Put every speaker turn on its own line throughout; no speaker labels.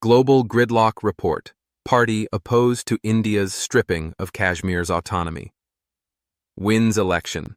Global Gridlock Report. Party opposed to India's stripping of Kashmir's autonomy. Wins election.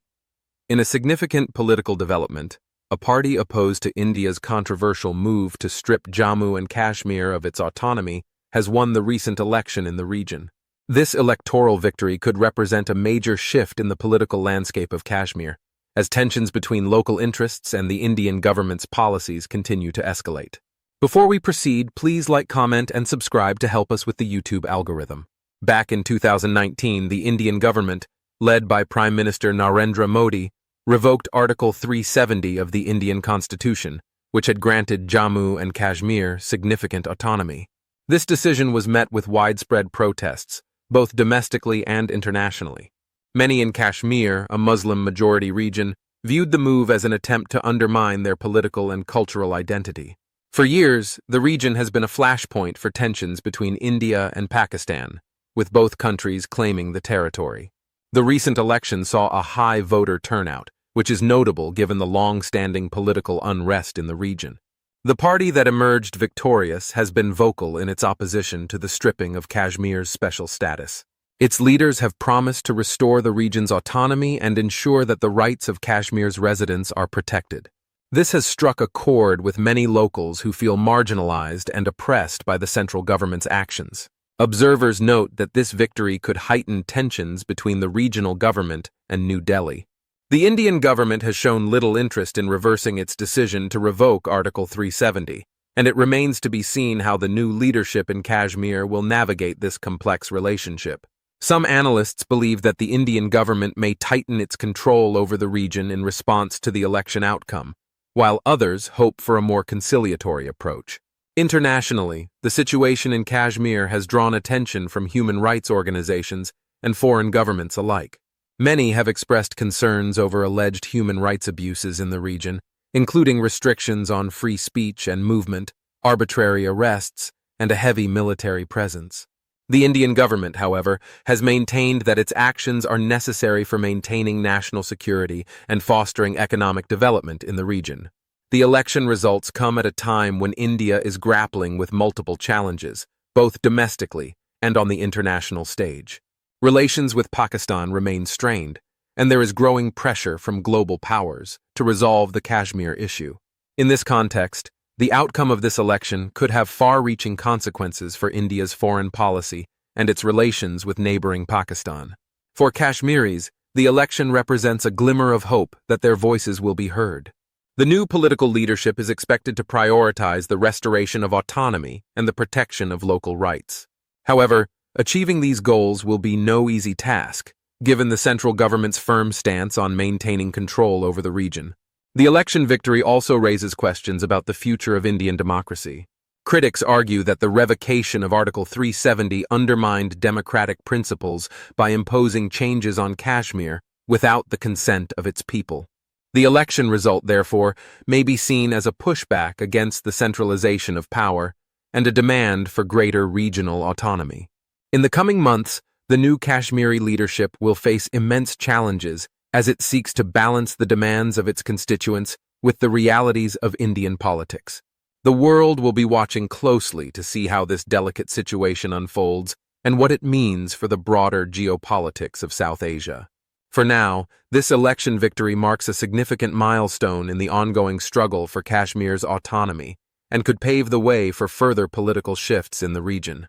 In a significant political development, a party opposed to India's controversial move to strip Jammu and Kashmir of its autonomy has won the recent election in the region. This electoral victory could represent a major shift in the political landscape of Kashmir, as tensions between local interests and the Indian government's policies continue to escalate. Before we proceed, please like, comment, and subscribe to help us with the YouTube algorithm. Back in 2019, the Indian government, led by Prime Minister Narendra Modi, revoked Article 370 of the Indian Constitution, which had granted Jammu and Kashmir significant autonomy. This decision was met with widespread protests, both domestically and internationally. Many in Kashmir, a Muslim-majority region, viewed the move as an attempt to undermine their political and cultural identity. For years, the region has been a flashpoint for tensions between India and Pakistan, with both countries claiming the territory. The recent election saw a high voter turnout, which is notable given the long-standing political unrest in the region. The party that emerged victorious has been vocal in its opposition to the stripping of Kashmir's special status. Its leaders have promised to restore the region's autonomy and ensure that the rights of Kashmir's residents are protected. This has struck a chord with many locals who feel marginalized and oppressed by the central government's actions. Observers note that this victory could heighten tensions between the regional government and New Delhi. The Indian government has shown little interest in reversing its decision to revoke Article 370, and it remains to be seen how the new leadership in Kashmir will navigate this complex relationship. Some analysts believe that the Indian government may tighten its control over the region in response to the election outcome, while others hope for a more conciliatory approach. Internationally, the situation in Kashmir has drawn attention from human rights organizations and foreign governments alike. Many have expressed concerns over alleged human rights abuses in the region, including restrictions on free speech and movement, arbitrary arrests, and a heavy military presence. The Indian government, however, has maintained that its actions are necessary for maintaining national security and fostering economic development in the region. The election results come at a time when India is grappling with multiple challenges, both domestically and on the international stage. Relations with Pakistan remain strained, and there is growing pressure from global powers to resolve the Kashmir issue. In this context, the outcome of this election could have far-reaching consequences for India's foreign policy and its relations with neighboring Pakistan. For Kashmiris, the election represents a glimmer of hope that their voices will be heard. The new political leadership is expected to prioritize the restoration of autonomy and the protection of local rights. However, achieving these goals will be no easy task, given the central government's firm stance on maintaining control over the region. The election victory also raises questions about the future of Indian democracy. Critics argue that the revocation of Article 370 undermined democratic principles by imposing changes on Kashmir without the consent of its people. The election result, therefore, may be seen as a pushback against the centralization of power and a demand for greater regional autonomy. In the coming months, the new Kashmiri leadership will face immense challenges as it seeks to balance the demands of its constituents with the realities of Indian politics. The world will be watching closely to see how this delicate situation unfolds and what it means for the broader geopolitics of South Asia. For now, this election victory marks a significant milestone in the ongoing struggle for Kashmir's autonomy and could pave the way for further political shifts in the region.